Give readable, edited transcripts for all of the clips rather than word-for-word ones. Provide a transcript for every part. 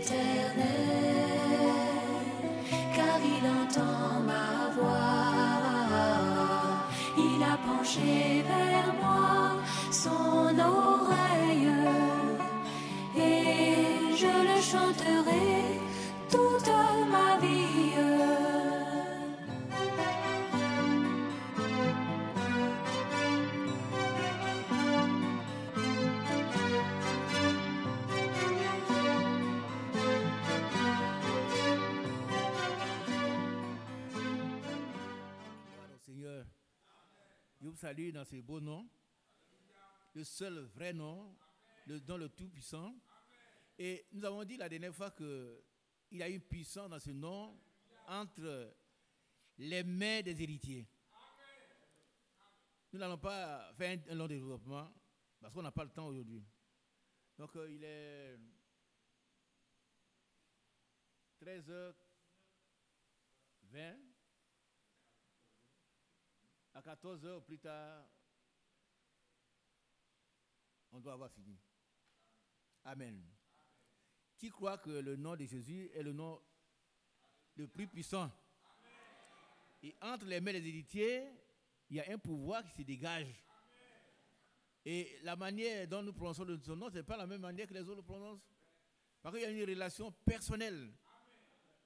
l'Éternel, car il entend ma voix. Il a penché vers moi son oreille, et je le chanterai toute ma vie. Seigneur, je vous salue dans ce beau nom, le seul vrai nom, le nom le tout-puissant. Et nous avons dit la dernière fois qu'il y a une puissance dans ce nom entre les mains des héritiers. Nous n'allons pas faire un long développement parce qu'on n'a pas le temps aujourd'hui. Donc il est 13h20. À 14h plus tard, on doit avoir fini. Amen. Qui croit que le nom de Jésus est le nom le plus puissant? Et entre les mains des héritiers, il y a un pouvoir qui se dégage. Et la manière dont nous prononçons son nom, ce n'est pas la même manière que les autres le prononcent. Parce qu'il y a une relation personnelle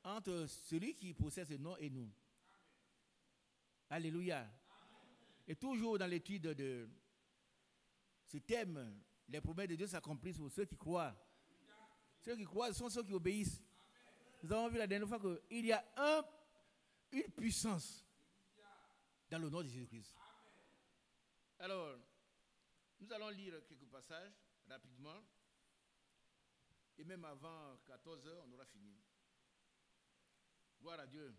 entre celui qui possède ce nom et nous. Alléluia. Et toujours dans l'étude de ce thème, les promesses de Dieu s'accomplissent pour ceux qui croient. Ceux qui croient sont ceux qui obéissent. Nous avons vu la dernière fois qu'il y a une puissance dans le nom de Jésus-Christ. Alors, nous allons lire quelques passages rapidement. Et même avant 14h, on aura fini. Gloire à Dieu.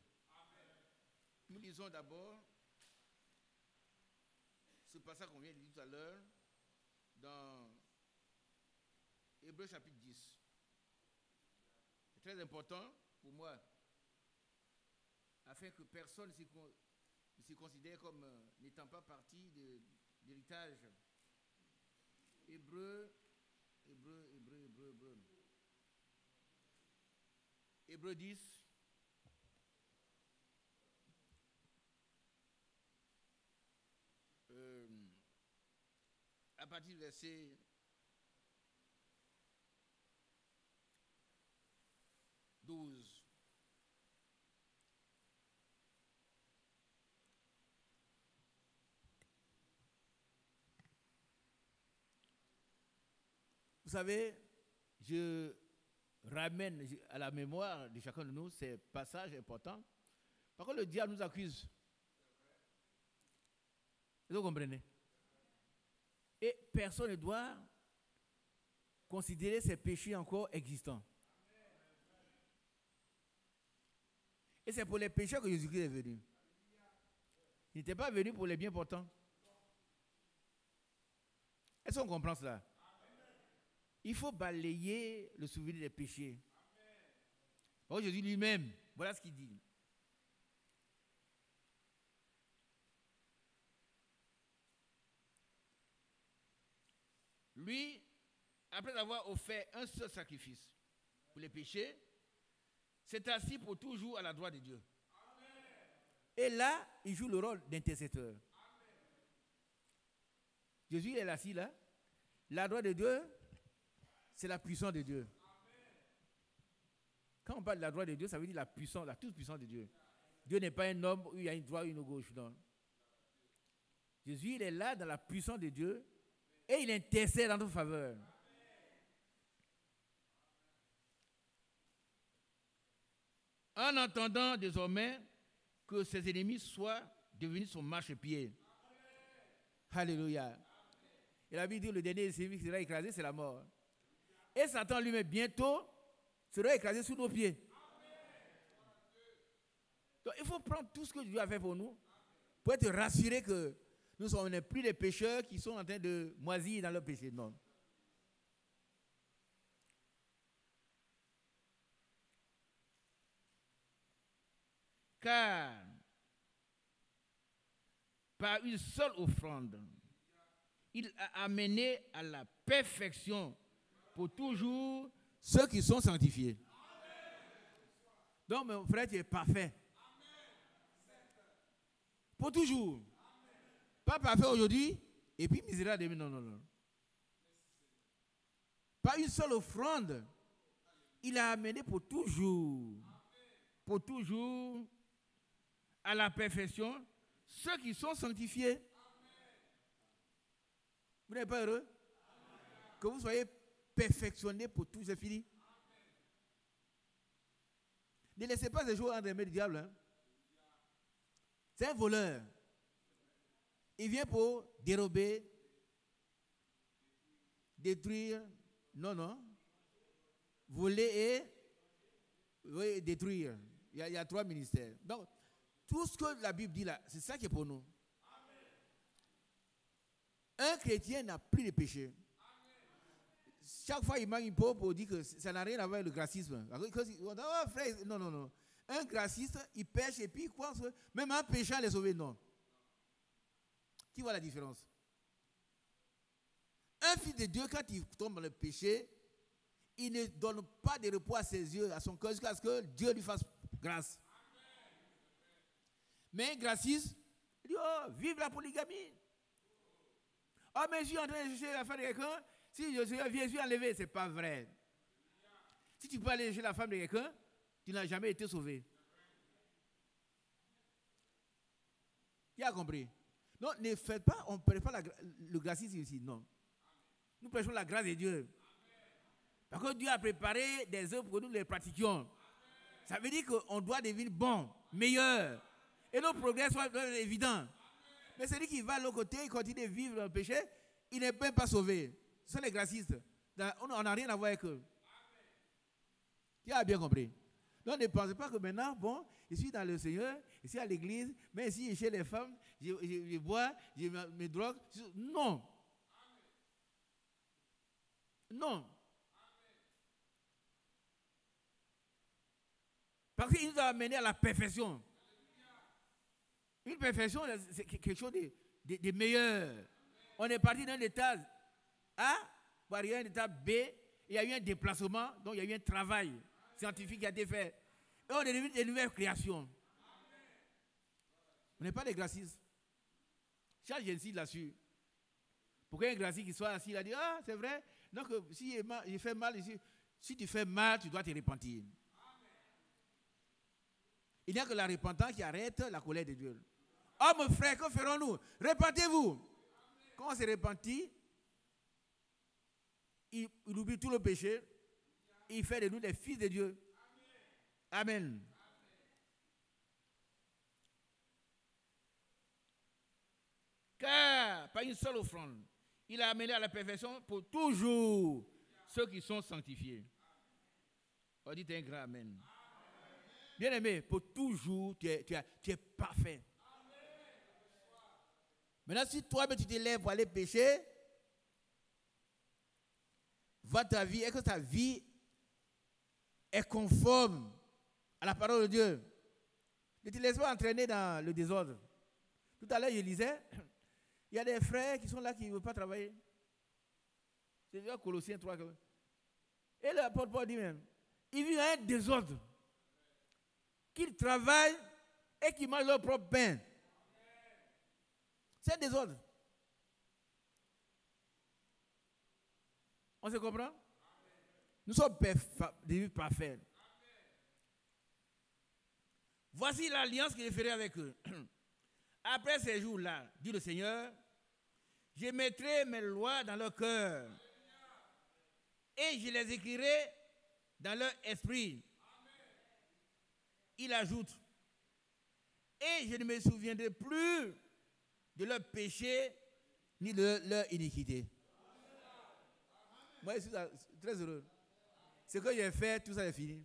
Nous lisons d'abord ce passage qu'on vient de lire tout à l'heure dans Hébreux chapitre 10. C'est très important pour moi, afin que personne ne se considère comme n'étant pas partie de l'héritage. Hébreux 10. À partir du verset 12. Vous savez, je ramène à la mémoire de chacun de nous ces passages importants. Par contre, le diable nous accuse. Vous comprenez? Et personne ne doit considérer ces péchés encore existants. Et c'est pour les pécheurs que Jésus-Christ est venu. Il n'était pas venu pour les bien portants. Est-ce qu'on comprend cela? Il faut balayer le souvenir des péchés. Oh, Jésus lui-même, voilà ce qu'il dit. Lui, après avoir offert un seul sacrifice pour les péchés, s'est assis pour toujours à la droite de Dieu. Amen. Et là, il joue le rôle d'intercesseur. Jésus est assis là. La droite de Dieu, c'est la puissance de Dieu. Amen. Quand on parle de la droite de Dieu, ça veut dire la puissance, la toute puissance de Dieu. Dieu n'est pas un homme où il y a une droite et une gauche. Non. Jésus, il est là dans la puissance de Dieu. Et il intercède en notre faveur. En entendant désormais que ses ennemis soient devenus son marchepied. Alléluia. Et la Bible dit que le dernier ennemi qui sera écrasé, c'est la mort. Et Satan lui-même bientôt sera écrasé sous nos pieds. Donc il faut prendre tout ce que Dieu a fait pour nous pour être rassuré que nous ne sommes plus des pécheurs qui sont en train de moisir dans leur péché. Non. Car par une seule offrande, il a amené à la perfection pour toujours ceux qui sont sanctifiés. Donc, mon frère, tu es parfait. Pour toujours. Pas parfait aujourd'hui, et puis misérable demain. Non, non, non. Pas une seule offrande. Il a amené pour toujours. Pour toujours, à la perfection, ceux qui sont sanctifiés. Vous n'êtes pas heureux? Que vous soyez perfectionnés pour tout, c'est fini. Ne laissez pas ce jour entre les mains du diable. Hein. C'est un voleur. Il vient pour dérober, détruire, non, voler et détruire. Il y a 3 ministères. Donc, tout ce que la Bible dit là, c'est ça qui est pour nous. Un chrétien n'a plus de péché. Chaque fois, il manque une peau pour dire que ça n'a rien à voir avec le gracisme. Non. Un graciste, il pêche et puis il croit que même un pécheur les sauver, non. Qui voit la différence? Un fils de Dieu, quand il tombe dans le péché, il ne donne pas de repos à ses yeux, à son cœur, jusqu'à ce que Dieu lui fasse grâce. Mais un graciste, il dit, oh, vive la polygamie. Oh, mais je suis en train de chercher la femme de quelqu'un. Si je suis enlevé, ce n'est pas vrai. Si tu peux aller chercher la femme de quelqu'un, tu n'as jamais été sauvé. Qui a compris? Non, ne faites pas, on ne prêche pas le gracisme ici, non. Nous prêchons la grâce de Dieu. Parce que Dieu a préparé des œuvres pour que nous les pratiquions. Ça veut dire qu'on doit devenir bon, meilleur. Et nos progrès soient évidents. Mais celui qui va de l'autre côté, il continue de vivre dans le péché, il n'est même pas sauvé. Ce sont les gracistes. On n'a rien à voir avec eux. Qui a bien compris? Donc ne pensez pas que maintenant, bon, je suis dans le Seigneur, je suis à l'église, mais ici, chez les femmes, je bois, je me drogue. Non. Non. Parce qu'il nous a amené à la perfection. Une perfection, c'est quelque chose de meilleur. On est parti d'un état A pour arriver à un état B. Il y a eu un déplacement, donc il y a eu un travail scientifique qui a été fait. Et on est devenu des nouvelles créations. On n'est pas des gracistes. Chaque j'insiste là-dessus. Pour qu'un graciste qui soit assis, il a dit, ah, c'est vrai. Donc, si il fait mal, si tu fais mal, tu dois te repentir. Il n'y a que la repentance qui arrête la colère de Dieu. Oh mon frère, que ferons-nous? Repentez-vous. Quand on se repentit, il oublie tout le péché. Il fait de nous des fils de Dieu. Amen. Car, par une seule offrande, il a amené à la perfection pour toujours ceux qui sont sanctifiés. On dit un grand amen. Bien aimé, pour toujours, tu es parfait. Maintenant, si toi-même tu te lèves pour aller pécher, va ta vie, est-ce que ta vie est conforme à la parole de Dieu? Ne te laisse pas entraîner dans le désordre. Tout à l'heure, je lisais, il y a des frères qui sont là qui ne veulent pas travailler. C'est déjà Colossiens 3. Et l'apôtre Paul dit même, il vit un désordre. Qu'ils travaillent et qu'ils mangent leur propre pain. C'est un désordre. On se comprend? Nous sommes devenus parfaits. Voici l'alliance que je ferai avec eux. Après ces jours-là, dit le Seigneur, je mettrai mes lois dans leur cœur et je les écrirai dans leur esprit. Il ajoute, et je ne me souviendrai plus de leur péché ni de leur iniquité. Moi, je suis très heureux. Ce que j'ai fait, tout ça est fini.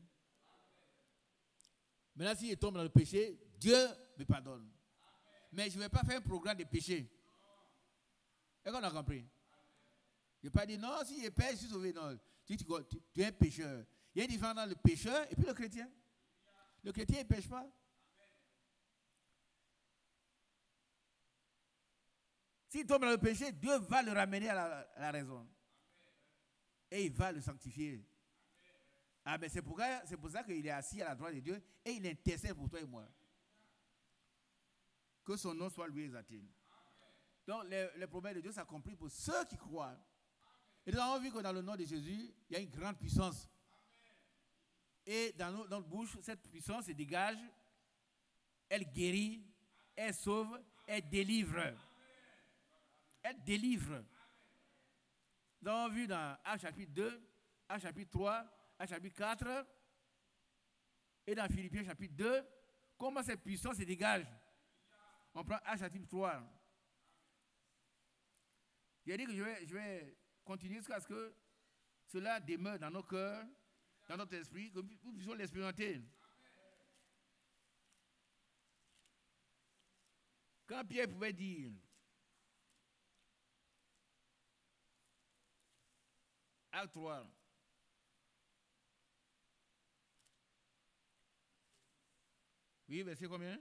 Maintenant, si je tombe dans le péché, Dieu me pardonne. Mais je ne vais pas faire un programme de péché. Est-ce qu'on a compris? Je ne vais pas dire, non, si je pêche, je suis sauvé. Non, tu es un pécheur. Il y a une différence dans le pécheur et puis le chrétien. Le chrétien, il ne pêche pas. S'il tombe dans le péché, Dieu va le ramener à la raison. Et il va le sanctifier. Ah, mais c'est pour ça qu'il est assis à la droite de Dieu et il intercède pour toi et moi. Que son nom soit lui exalté. Donc, les promesses de Dieu s'accomplissent pour ceux qui croient. Et nous avons vu que dans le nom de Jésus, il y a une grande puissance. Et dans notre bouche, cette puissance se dégage. Elle guérit, elle sauve, elle délivre. Elle délivre. Nous avons vu dans Actes chapitre 2, Actes chapitre 3, Actes chapitre 4 et dans Philippiens chapitre 2, comment cette puissance se dégage. On prend Actes chapitre 3. J'ai dit que je vais continuer jusqu'à ce que cela demeure dans nos cœurs, dans notre esprit, que nous puissions l'expérimenter. Quand Pierre pouvait dire Acte 3, oui, verset combien?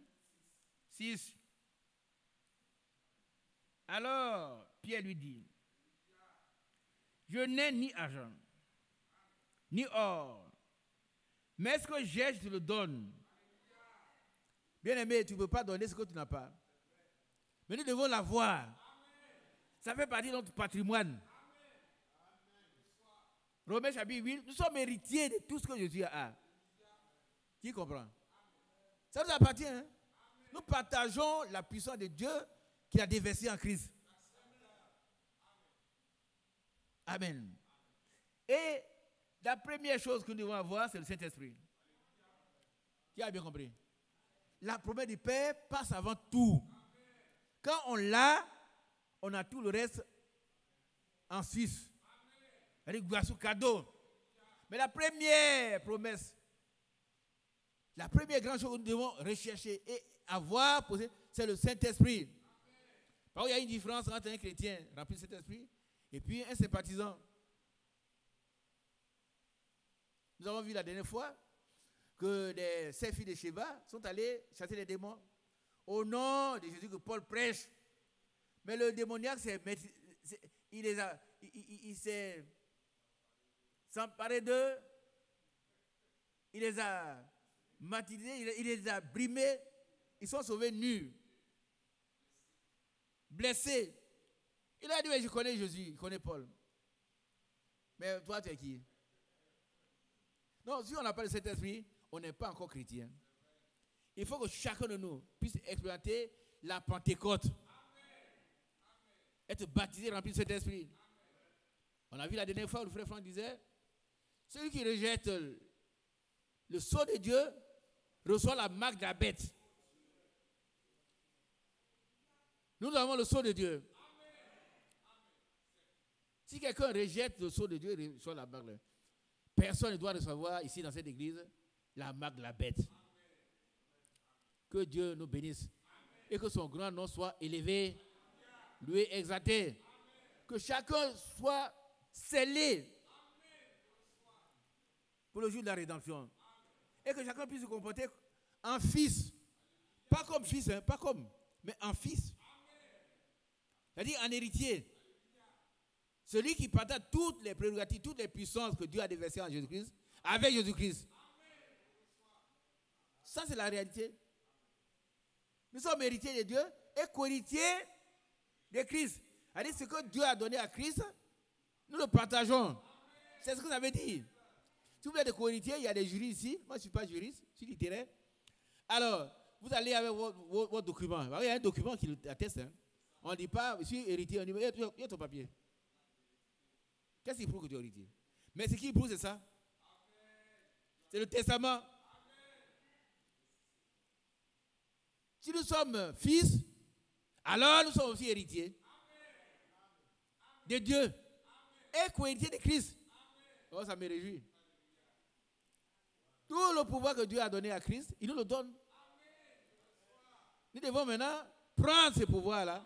6. Alors, Pierre lui dit, je n'ai ni argent, ni or, mais ce que j'ai, je te le donne. Bien-aimé, tu ne peux pas donner ce que tu n'as pas. Mais nous devons l'avoir. Ça fait partie de notre patrimoine. Romains chapitre 8, nous sommes héritiers de tout ce que Jésus a. Qui comprend? Ça nous appartient. Hein? Nous partageons la puissance de Dieu qu'il a déversée en Christ. Amen. Et la première chose que nous devons avoir, c'est le Saint-Esprit. Qui a bien compris? La promesse du Père passe avant tout. Quand on l'a, on a tout le reste en Suisse. C'est-à-dire grâce au cadeau. Mais la première promesse, la première grande chose que nous devons rechercher et avoir, c'est le Saint-Esprit. Parce qu'il y a une différence entre un chrétien rempli de Saint-Esprit et puis un sympathisant. Nous avons vu la dernière fois que les 7 filles de Sheba sont allées chasser les démons au nom de Jésus que Paul prêche. Mais le démoniaque, il s'est emparé d'eux, il les a martyrisés, il les a brimés, ils sont sauvés nus, blessés. Il a dit, je connais Jésus, je connais Paul. Mais toi, tu es qui? Non, si on n'a pas le Saint-Esprit, on n'est pas encore chrétien. Il faut que chacun de nous puisse expérimenter la Pentecôte. Être baptisé, rempli de Saint-Esprit. On a vu la dernière fois où le frère Franck disait, celui qui rejette le sceau de Dieu reçoit la marque de la bête. Nous avons le sceau de Dieu. Si quelqu'un rejette le sceau de Dieu, il reçoit la marque. Personne ne doit recevoir ici dans cette église la marque de la bête. Que Dieu nous bénisse. Et que son grand nom soit élevé, lui exalté. Que chacun soit scellé pour le jour de la rédemption. Et que chacun puisse se comporter en fils. Pas comme fils, hein, pas comme, mais en fils. C'est-à-dire en héritier. Celui qui partage toutes les prérogatives, toutes les puissances que Dieu a déversées en Jésus-Christ, avec Jésus-Christ. Ça, c'est la réalité. Nous sommes héritiers de Dieu et co-héritiers de Christ. C'est-à-dire ce que Dieu a donné à Christ, nous le partageons. C'est ce que ça veut dire. Si vous êtes des co-héritiers, il y a des juristes ici. Moi, je ne suis pas juriste, je suis littéraire. Alors, vous allez avec votre document. Il y a un document qui l'atteste. Hein. On ne dit pas, je suis héritier, on dit, il y a ton papier. Qu'est-ce qui prouve que tu es héritier? Mais ce qui prouve, c'est ça. C'est le testament. Si nous sommes fils, alors nous sommes aussi héritiers de Dieu et co-héritiers de Christ. Oh, ça me réjouit. Tout le pouvoir que Dieu a donné à Christ, il nous le donne. Nous devons maintenant prendre ce pouvoir-là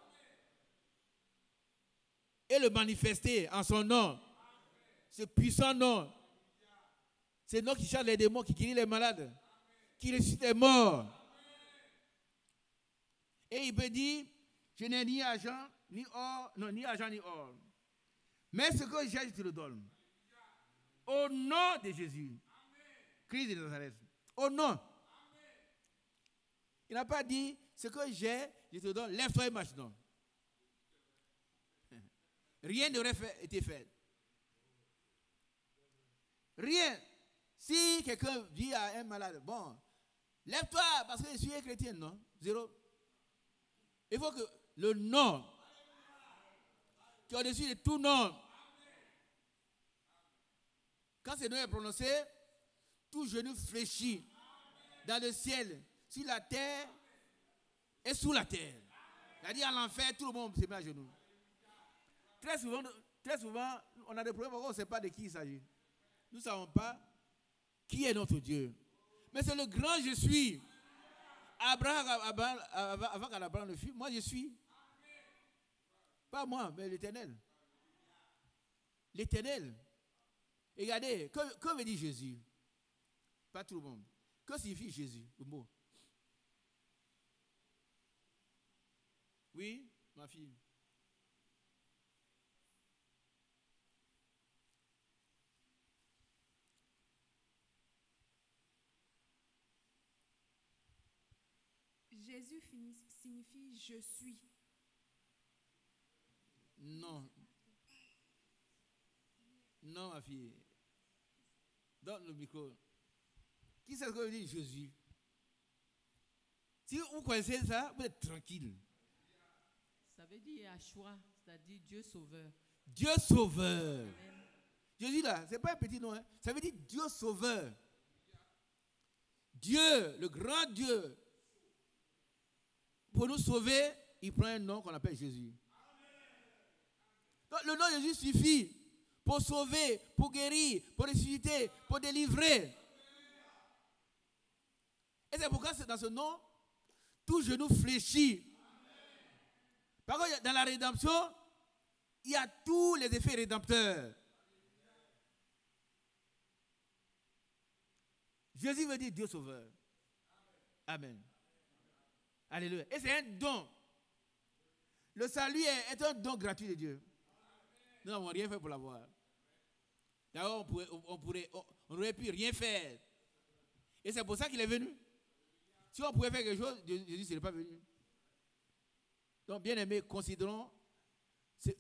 et le manifester en son nom. Ce puissant nom. C'est le nom qui chasse les démons, qui guérit les malades, qui ressuscite les morts. Et il peut dire, je n'ai ni argent, ni or, non, ni argent, ni or. Mais ce que j'ai, je te le donne. Au nom de Jésus. Christ de Nazareth. Au nom. Il n'a pas dit, ce que j'ai, je te donne, lève-toi et marche. Non. Rien n'aurait été fait. Rien. Si quelqu'un dit à un malade, bon, lève-toi parce que je suis un chrétien, non? Zéro. Il faut que le nom, qui est au-dessus de tout nom, quand ce nom est prononcé, tout genou fléchit dans le ciel, sur la terre et sous la terre. C'est-à-dire à l'enfer, tout le monde se met à genoux. Très souvent, on a des problèmes parce qu'on ne sait pas de qui il s'agit. Nous ne savons pas qui est notre Dieu. Mais c'est le grand je suis. Avant qu'Abraham le fût, moi je suis. Pas moi, mais l'Éternel. L'Éternel. Et regardez, que veut dire Jésus? Pas tout le monde. Que signifie Jésus, le mot? Oui, ma fille. Jésus signifie je suis. Non. Non, ma fille. Donne le micro. Qui sait ce que veut dire Jésus? Si vous connaissez ça, vous êtes tranquille. Ça veut dire Yahshua, c'est-à-dire Dieu sauveur. Dieu sauveur. Amen. Jésus là, ce n'est pas un petit nom. Hein. Ça veut dire Dieu sauveur. Dieu, le grand Dieu. Pour nous sauver, il prend un nom qu'on appelle Jésus. Donc, le nom de Jésus suffit pour sauver, pour guérir, pour ressusciter, pour délivrer. Et c'est pourquoi dans ce nom, tout genou fléchit. Par contre, dans la rédemption, il y a tous les effets rédempteurs. Jésus veut dire Dieu sauveur. Amen. Alléluia. Et c'est un don. Le salut est un don gratuit de Dieu. Nous n'avons rien fait pour l'avoir. D'ailleurs, on n'aurait pu rien faire. Et c'est pour ça qu'il est venu. Si on pouvait faire quelque chose, Jésus ne serait pas venu. Donc, bien aimés, considérons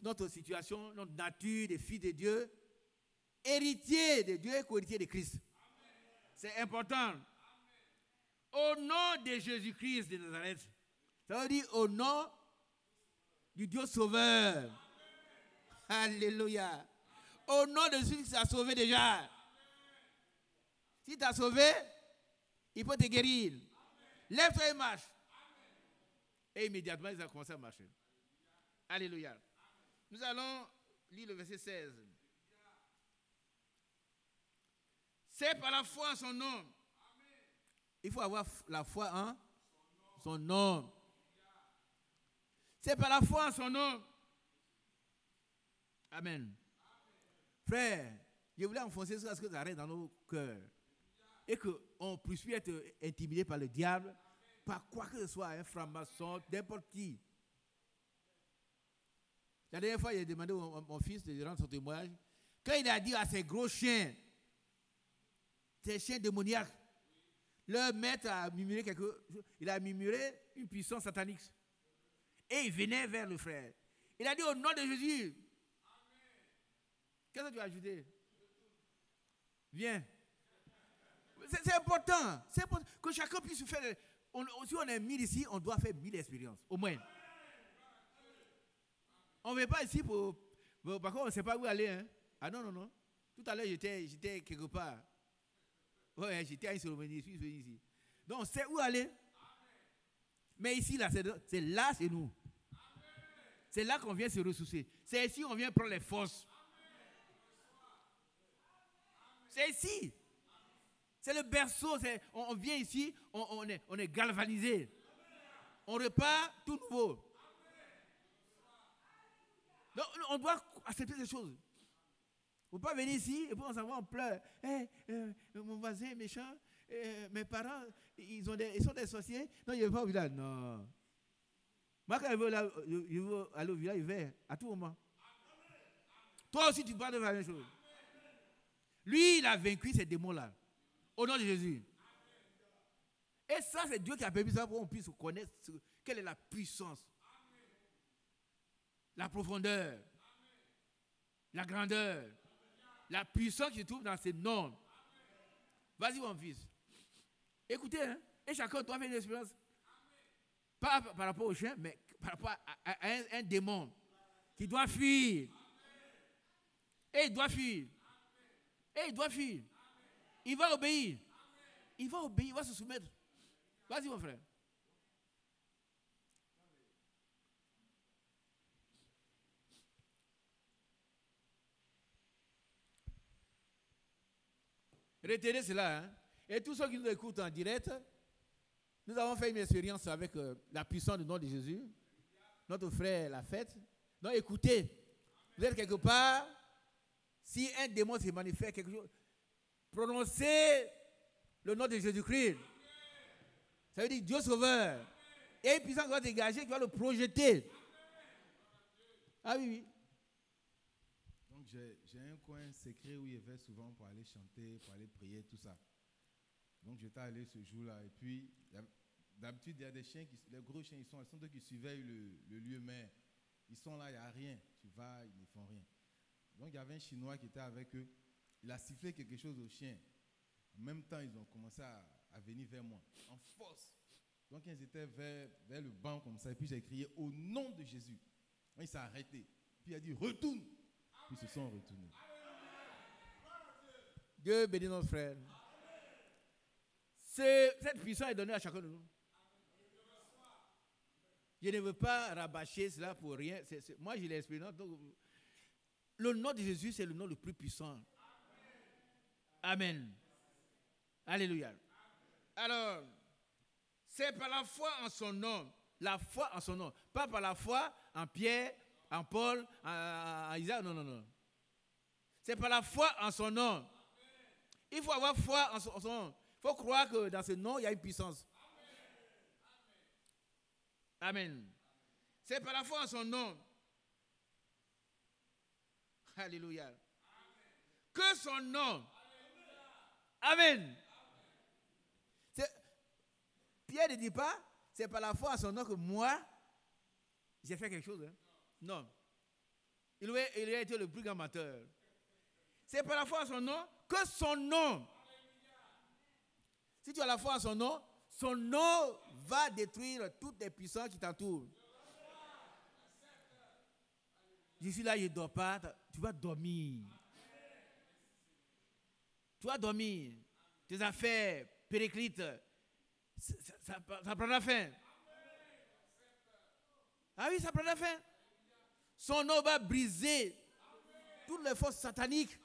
notre situation, notre nature de fils de Dieu, héritier de Dieu et co-héritier de Christ. C'est important. Au nom de Jésus-Christ de Nazareth. Ça veut dire au nom du Dieu sauveur. Alléluia. Au nom de celui qui t'a sauvé déjà. S'il t'a sauvé, il peut te guérir. Lève-toi et marche. Et immédiatement, ils ont commencé à marcher. Alléluia. Nous allons lire le verset 16. C'est par la foi en son nom. Il faut avoir la foi en son nom. C'est par la foi en son nom. Amen. Frère, je voulais enfoncer ça parce que ça reste dans nos cœurs. Et qu'on puisse plus être intimidé par le diable, par quoi que ce soit, un franc-maçon, n'importe qui. La dernière fois, il a demandé à mon fils de rendre son témoignage. Quand il a dit à ces gros chiens, ces chiens démoniaques, leur maître a murmuré il a murmuré une puissance satanique. Et il venait vers le frère. Il a dit au nom de Jésus. Qu'est-ce que tu as ajouté? Viens. C'est important. C'est important que chacun puisse faire. Si on est 1000 ici, on doit faire 1000 expériences, au moins. On ne veut pas ici par contre, on ne sait pas où aller. Hein? Ah non, non, non. Tout à l'heure, j'étais quelque part. Ouais, j'étais à une cérémonie, je suis venu ici. Donc, on sait où aller. Mais ici, là, c'est là, c'est nous. C'est là qu'on vient se ressourcer. C'est ici qu'on vient prendre les forces. C'est ici. C'est le berceau. On vient ici, on est galvanisé. On repart tout nouveau. Donc, on doit accepter ces choses. Il ne faut pas venir ici et puis on s'en va, on pleure. Mon voisin est méchant, mes parents, ils sont des sorciers. Non, il ne veut pas au village. Non. Moi, quand je veux aller au village, il va à tout moment. Toi aussi, tu parles de la même chose. Lui, il a vaincu ces démons-là. Au nom de Jésus. Et ça, c'est Dieu qui a permis ça pour qu'on puisse connaître quelle est la puissance, la profondeur, la grandeur, la puissance qui se trouve dans ces noms. Vas-y, mon fils. Écoutez, hein, et chacun doit faire une expérience. Pas par rapport au chien, mais par rapport à un démon qui doit fuir. Et il doit fuir. Et il doit fuir. Il va obéir. Il va obéir, il va se soumettre. Vas-y, mon frère. Retenez cela. Hein? Et tous ceux qui nous écoutent en direct, nous avons fait une expérience avec la puissance du nom de Jésus. Notre frère l'a faite. Donc écoutez, vous êtes quelque part, si un démon se manifeste quelque chose, prononcez le nom de Jésus-Christ. Ça veut dire Dieu sauveur. Et une puissance va dégager, qui va le projeter. Ah oui, oui. Donc j'ai un coin secret où il vais souvent pour aller chanter, pour aller prier, tout ça. Donc j'étais allé ce jour-là. Et puis, d'habitude, il y a des chiens, les gros chiens, ils sont eux qui surveillent le lieu, mais ils sont là, il n'y a rien. Tu vas, ils ne font rien. Donc il y avait un Chinois qui était avec eux. Il a sifflé quelque chose aux chiens. En même temps, ils ont commencé à venir vers moi, en force. Donc ils étaient vers le banc comme ça. Et puis j'ai crié au nom de Jésus. Donc, il s'est arrêté. Puis il a dit retourne. Puis ils se sont retournés. Dieu bénit notre frère. Cette puissance est donnée à chacun de nous. Je ne veux pas rabâcher cela pour rien. Moi, j'ai l'expérience. Le nom de Jésus, c'est le nom le plus puissant. Amen. Alléluia. Alors, c'est par la foi en son nom. La foi en son nom. Pas par la foi en Pierre, en Paul, en Isaac. Non, non, non. C'est par la foi en son nom. Il faut avoir foi en son nom. Il faut croire que dans ce nom, il y a une puissance. Amen. C'est par la foi en son nom. Alléluia. Que son nom. Amen. Pierre ne dit pas, c'est par la foi en son nom que moi, j'ai fait quelque chose. Hein? Non. Il a été le plus grand menteur. C'est par la foi en son nom que son nom. Si tu as la foi en son nom va détruire toutes les puissances qui t'entourent. D'ici là, il ne dort pas, tu vas dormir. Tu vas dormir. Tes affaires périclites, ça prendra fin. Ah oui, ça prendra fin. Son nom va briser toutes les forces sataniques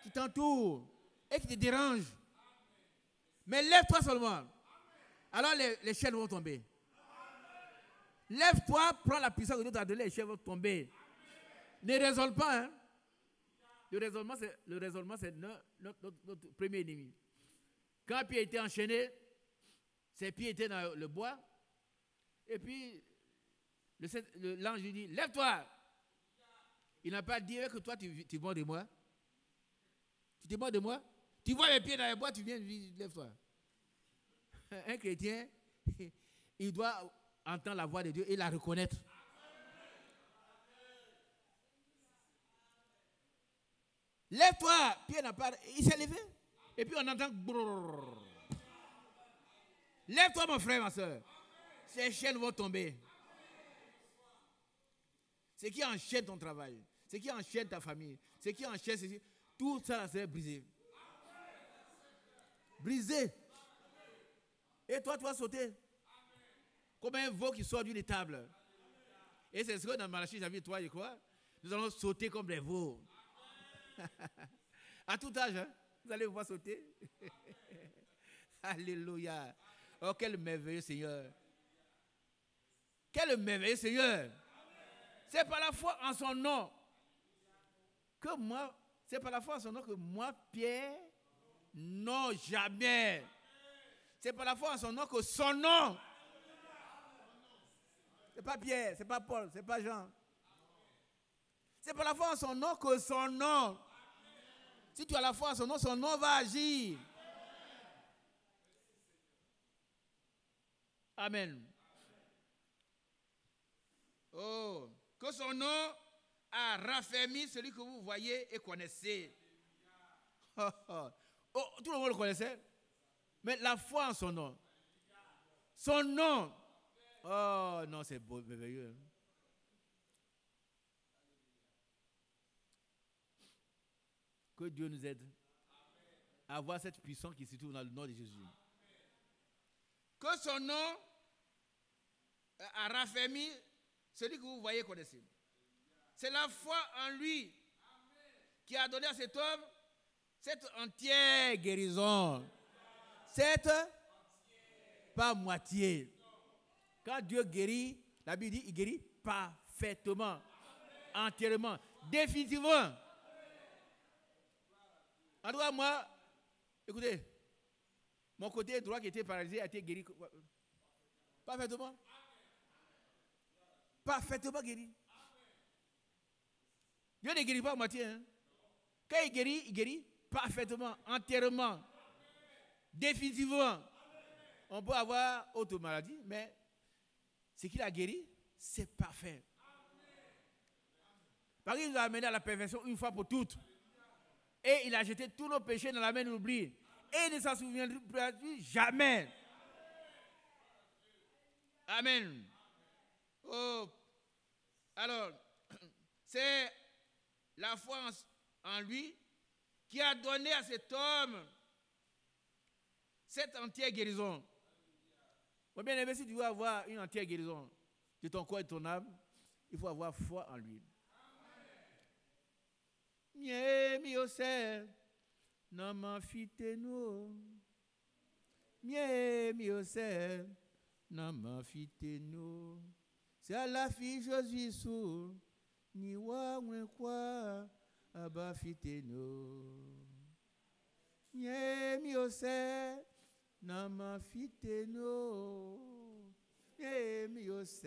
qui t'entourent et qui te dérangent. Mais lève-toi seulement. Alors les chaînes vont tomber. Lève-toi, prends la puissance que Dieu t'a donnée, les chaînes vont tomber. Ne raisonne pas. Hein? Le raisonnement, c'est notre premier ennemi. Quand Pierre était enchaîné, ses pieds étaient dans le bois. Et puis, l'ange lui dit, lève-toi. Il n'a pas dit que toi, tu mords de moi. Tu te mords de moi. Tu vois mes pieds dans le bois, tu viens, lève-toi. Un chrétien, il doit entendre la voix de Dieu et la reconnaître. Lève-toi. Pierre n'a pas. Il s'est levé. Et puis on entend. Brrr. Lève-toi, mon frère, ma soeur. Ces chaînes vont tomber. Ce qui enchaîne ton travail, ce qui enchaîne ta famille, ce qui enchaîne ceci, tout ça sera brisé. Brisé. Et toi, tu vas sauter. Comme un veau qui sort d'une étable. Et c'est ce que dans Malachie, j'avais toi et quoi. Nous allons sauter comme des veaux. À tout âge, hein? Vous allez vous voir sauter. Alléluia. Oh, quel merveilleux Seigneur. Quel merveilleux Seigneur. C'est par la foi en son nom que moi, c'est par la foi en son nom que moi, Pierre, non, jamais. C'est par la foi en son nom que son nom. C'est pas Pierre, c'est pas Paul, c'est pas Jean. C'est par la foi en son nom que son nom. Si tu as la foi en son nom va agir. Amen. Oh, que son nom a raffermi celui que vous voyez et connaissez. Oh, tout le monde le connaissait. Mais la foi en son nom. Son nom. Oh non, c'est beau, merveilleux. Que Dieu nous aide à avoir cette puissance qui se trouve dans le nom de Jésus. Que son nom a raffermi celui que vous voyez et connaissez. C'est la foi en lui qui a donné à cet homme cette entière guérison. Cette pas moitié. Quand Dieu guérit, la Bible dit il guérit parfaitement, entièrement, définitivement. En tout cas, moi, écoutez, mon côté droit qui était paralysé a été guéri parfaitement. Parfaitement guéri. Dieu ne guérit pas à moitié. Hein. Quand il guérit parfaitement, entièrement, définitivement. On peut avoir autre maladie, mais ce qu'il a guéri, c'est parfait. Parce qu'il nous a amené à la perfection une fois pour toutes. Et il a jeté tous nos péchés dans la main de l'oubli. Et il ne s'en souviendra plus jamais. Amen. Oh. Alors, c'est la foi en lui qui a donné à cet homme cette entière guérison. Mon bien-aimé, si tu veux avoir une entière guérison de ton corps et de ton âme, il faut avoir foi en lui. Mie mi ose na mafite no. Mie mi ose na mafite no. C'est à la fille Jésus sou ni wa mwen kwa abafite no. Mie mi ose na mafite no. Mie mi ose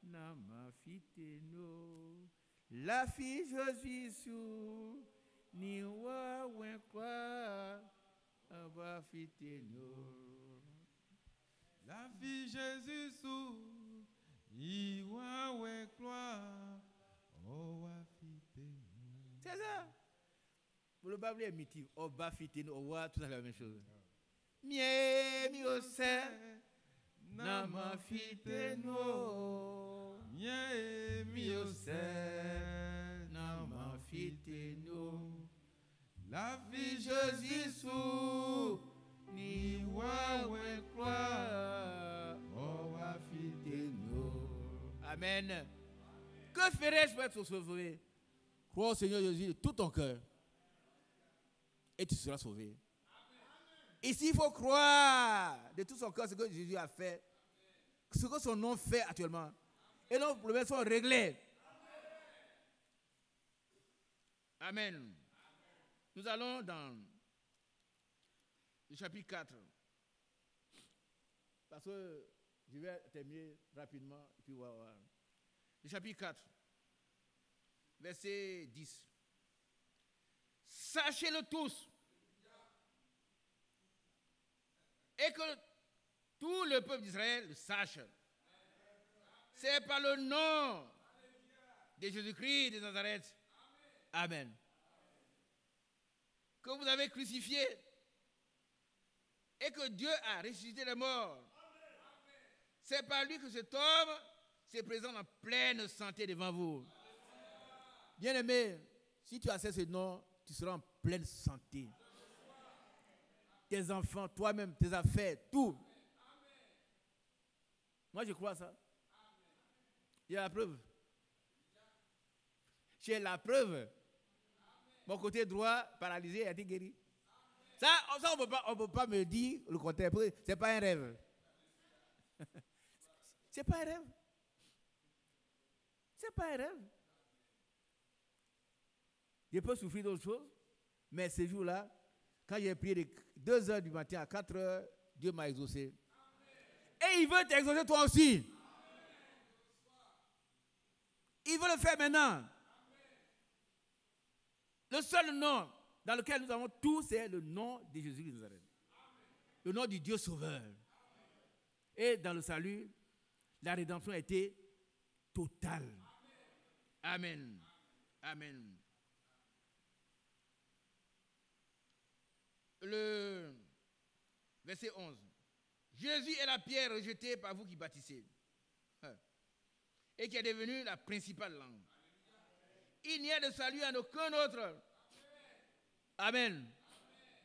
na mafite no. La fille Jésus ni wa wenkwa abafiteno. La fille Jésus ni wa wenkwa abafiteno. C'est ça. Pour le Bible est mythique. Abafiteno, on voit tout à la même chose. Mie mi ose na mafiteno. Mie mi ose na mafiteno. la vie Jésus ni wa wenkwa abafiteno. Amen. Que ferais-je pour être sauvé? Crois au Seigneur Jésus de tout ton cœur et tu seras sauvé. Ici, il faut croire de tout son cœur ce que Jésus a fait, ce que son nom fait actuellement. Et nos problèmes sont réglés. Amen. Nous allons dans le chapitre 4. Parce que je vais terminer rapidement. Et puis voilà. Le chapitre 4, verset 10. Sachez-le tous. Et que tout le peuple d'Israël le sache. C'est par le nom de Jésus-Christ de Nazareth. Amen. Que vous avez crucifié et que Dieu a ressuscité les morts. C'est par lui que cet homme se présente en pleine santé devant vous. Bien-aimé, si tu acceptes ce nom, tu seras en pleine santé. Tes enfants, toi-même, tes affaires, tout. Moi, je crois ça. Il y a la preuve. J'ai la preuve. Mon côté droit, paralysé, a été guéri. Ça on ne peut pas me dire le contraire. Ce n'est pas un rêve. Ce n'est pas un rêve. Ce n'est pas un rêve. Je peux souffrir d'autres choses, mais ce jour-là, quand j'ai prié de 2 heures du matin à 4 heures, Dieu m'a exaucé. Et il veut t'exaucer toi aussi. Il veut le faire maintenant. Le seul nom dans lequel nous avons tout, c'est le nom de Jésus de Nazareth. Le nom du Dieu Sauveur. Et dans le salut, la rédemption a été totale. Amen. Amen. Le verset 11. Jésus est la pierre rejetée par vous qui bâtissez et qui est devenue la principale langue. Il n'y a de salut en aucun autre. Amen.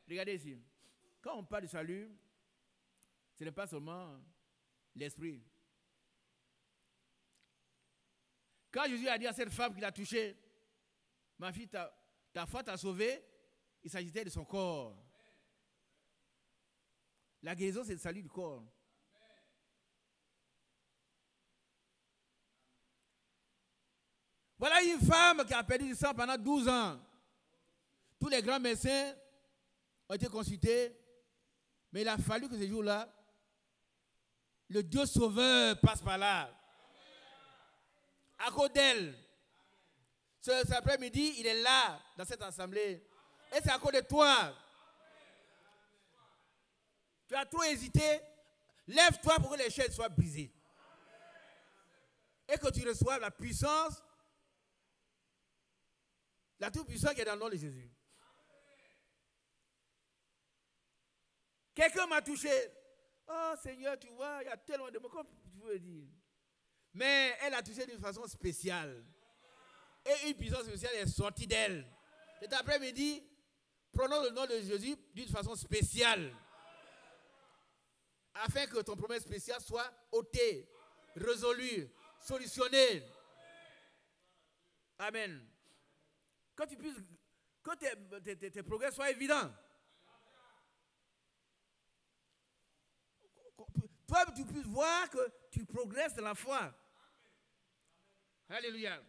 Regardez ici. Quand on parle de salut, ce n'est pas seulement l'esprit. Quand Jésus a dit à cette femme qui l'a touchée, ma fille, ta foi t'a sauvée, il s'agissait de son corps. La guérison, c'est le salut du corps. Voilà une femme qui a perdu du sang pendant 12 ans. Tous les grands médecins ont été consultés, mais il a fallu que ce jour-là, le Dieu sauveur passe par là. À cause d'elle. Cet après-midi, il est là, dans cette assemblée. Et c'est à cause de toi. Tu as trop hésité. Lève-toi pour que les chaînes soient brisées. Et que tu reçoives la puissance, la toute-puissance qui est dans le nom de Jésus. Quelqu'un m'a touché. Oh Seigneur, tu vois, il y a tellement de mots, comme tu veux dire. Mais elle a touché d'une façon spéciale. Et une puissance spéciale est sortie d'elle. Cet après-midi, prenons le nom de Jésus d'une façon spéciale. Afin que ton problème spécial soit ôté, résolu, solutionné. Amen. Que tu puisses, que tes progrès soient évidents. Toi, tu puisses voir que tu progresses dans la foi. Alléluia.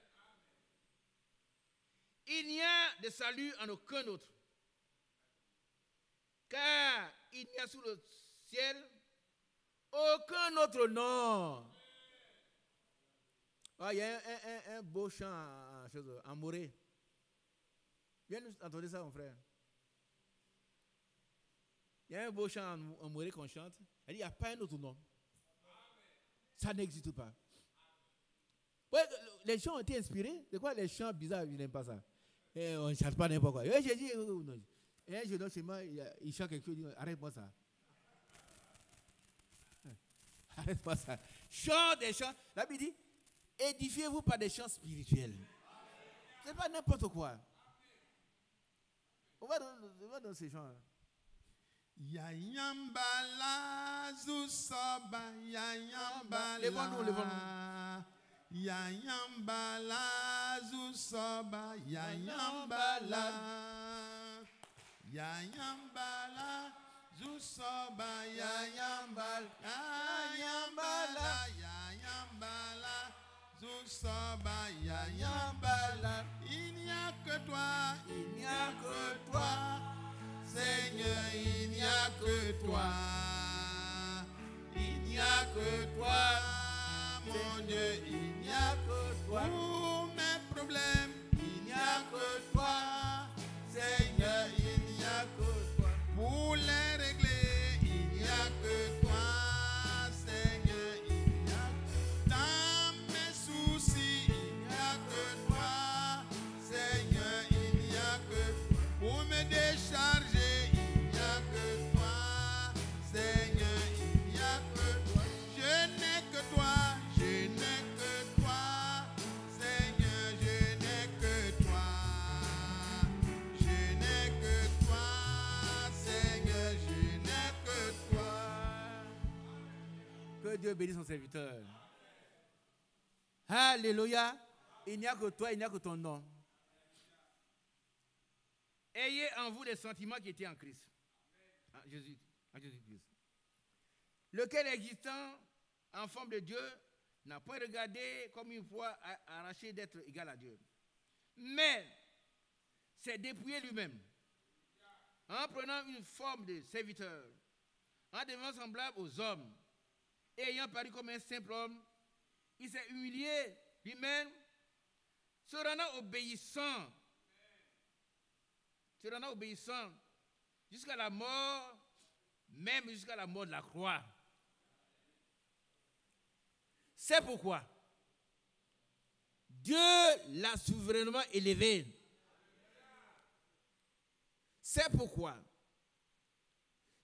Il n'y a de salut en aucun autre. Car il n'y a sous le ciel aucun autre nom. Ah, il y a un beau chant en moré. Viens nous entendre ça, mon frère. Il y a un beau chant en moré qu'on chante. Elle dit, il n'y a pas un autre nom. Ça n'existe pas. Ouais, les chants ont été inspirés. C'est quoi les chants bizarres? Je n'aime pas ça. Et on ne chante pas n'importe quoi. Et j'ai dit, et un jeune homme chez moi, il chante quelque chose, il dit, arrête-moi ça. Arrête-moi ça. Chante des chants. La Bible dit, édifiez-vous par des chants spirituels. Ce n'est pas n'importe quoi. On va dans ces chants. Yayambala Zusoba, Yayambala. Levons-nous. Yayambala Zusoba, Yayambala. Yayambala Zusoba, Yayambala. Yayambala, Yayambala Zusoba, Yayambala. Il n'y a que toi, il n'y a que toi. Seigneur, il n'y a que toi. Il n'y a que toi. Mon Dieu, il n'y a que toi. Pour mes problèmes, il n'y a que toi. Seigneur, il n'y a que toi. Pour les régler, il n'y a que toi. Seigneur, il n'y a que toi. Dans mes soucis, il n'y a que toi. Seigneur, il n'y a que toi. Pour me décharger, il n'y a que toi. Seigneur, il n'y a que toi. Je n'ai que toi. Je n'ai que toi, Seigneur, je n'ai que toi. Je n'ai que toi, Seigneur, je n'ai que toi. Que Dieu bénisse son serviteur. Alléluia. Il n'y a que toi, il n'y a que ton nom. Ayez en vous les sentiments qui étaient en Christ. En Jésus-Christ. Lequel existant en forme de Dieu n'a point regardé comme une fois arraché d'être égal à Dieu. Mais s'est dépouillé lui-même en prenant une forme de serviteur, en devenant semblable aux hommes, et ayant paru comme un simple homme, il s'est humilié lui-même, se rendant obéissant jusqu'à la mort, même jusqu'à la mort de la croix. C'est pourquoi Dieu l'a souverainement élevé. C'est pourquoi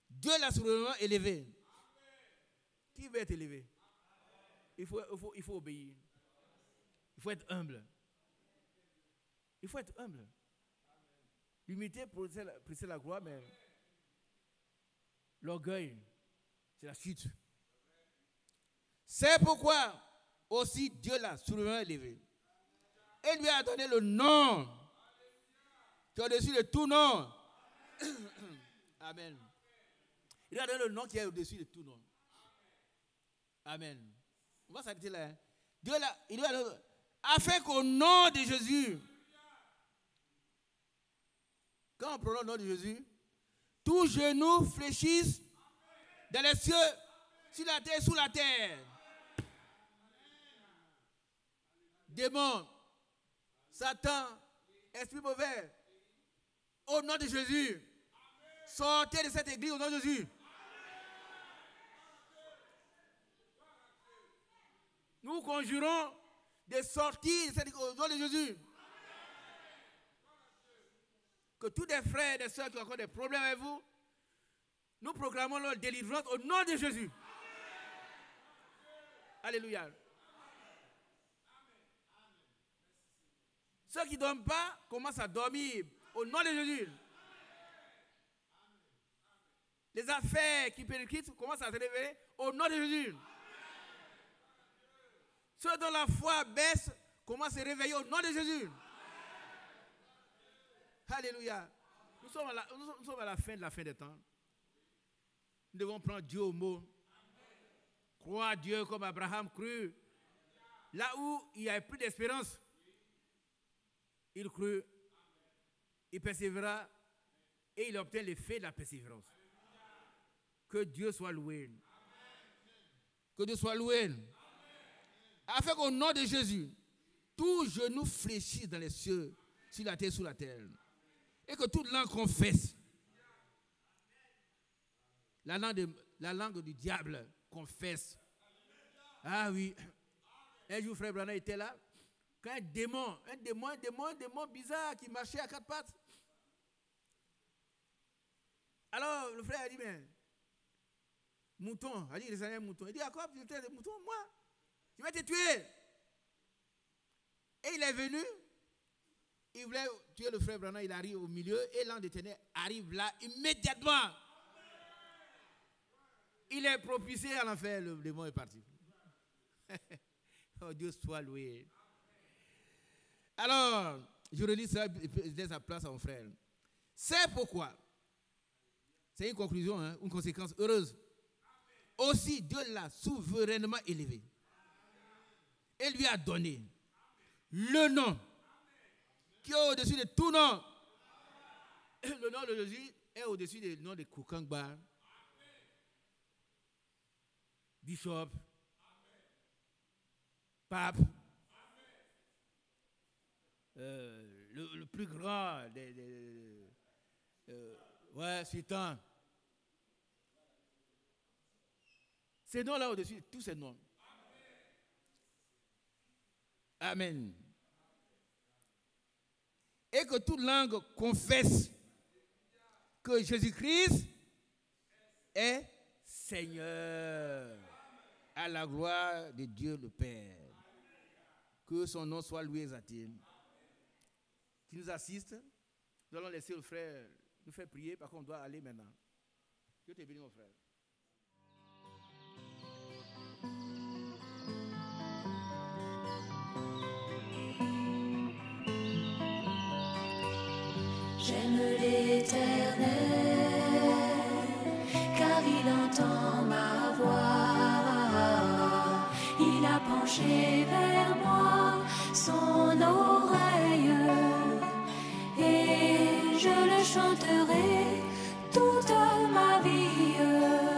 Dieu l'a souverainement élevé. Qui veut être élevé? Il faut obéir. Il faut être humble. Il faut être humble. L'humilité précède la gloire, mais l'orgueil, c'est la chute. C'est pourquoi aussi Dieu l'a souverainement élevé. Et lui a donné le nom qui est au-dessus de tout nom. Amen. Il a donné le nom qui est au-dessus de tout nom. Amen. On va s'arrêter là. Hein? Dieu il lui a donné, afin qu'au nom de Jésus, quand on prononce le nom de Jésus, tout genou fléchisse dans les cieux, sur la terre, sous la terre. Démons, Satan, esprit mauvais, au nom de Jésus, sortez de cette église au nom de Jésus. Nous conjurons de sortir de cette église au nom de Jésus. Que tous les frères et les sœurs qui ont encore des problèmes avec vous, nous proclamons leur délivrance au nom de Jésus. Alléluia. Ceux qui ne dorment pas commencent à dormir au nom de Jésus. Les affaires qui périclitent commencent à se révéler au nom de Jésus. Ceux dont la foi baisse commencent à se réveiller au nom de Jésus. Alléluia. Nous sommes à la fin de la fin des temps. Nous devons prendre Dieu au mot. Croire Dieu comme Abraham crut. Là où il n'y avait plus d'espérance, il crut, il persévéra et il obtient l'effet de la persévérance. Que Dieu soit loué. Que Dieu soit loué. Afin qu'au nom de Jésus, tout genou fléchisse dans les cieux, sur la terre, sous la terre. Et que toute langue confesse. La langue du diable confesse. Ah oui. Un jour, frère Branham était là. Quand un démon bizarre qui marchait à quatre pattes. Alors, le frère a dit, mais, mouton, a dit, il est un mouton. Il dit, à quoi tu es un mouton? Moi, je vais te tuer. Et il est venu, il voulait tuer le frère Branham, il arrive au milieu, et l'ange d'éternel arrive là immédiatement. Il est propulsé à l'enfer, le démon est parti. Oh, Dieu soit loué. Alors, je relis ça et je laisse la place à mon frère. C'est pourquoi, c'est une conclusion, hein, une conséquence heureuse. Aussi, Dieu l'a souverainement élevé. Et lui a donné le nom qui est au-dessus de tout nom. Le nom de Jésus est au-dessus du nom de Koukangba, Bishop, Pape, le plus grand sultan. Ces noms-là au-dessus de tous ces noms. Amen. Et que toute langue confesse que Jésus-Christ est Seigneur, à la gloire de Dieu le Père. Que son nom soit loué et exalté. Qui nous assiste, nous allons laisser le frère nous faire prier parce qu'on doit aller maintenant. Dieu te bénisse, mon frère. J'aime l'Éternel, car il entend ma voix. Il a penché vers moi son oreille, et je le chanterai toute ma vie.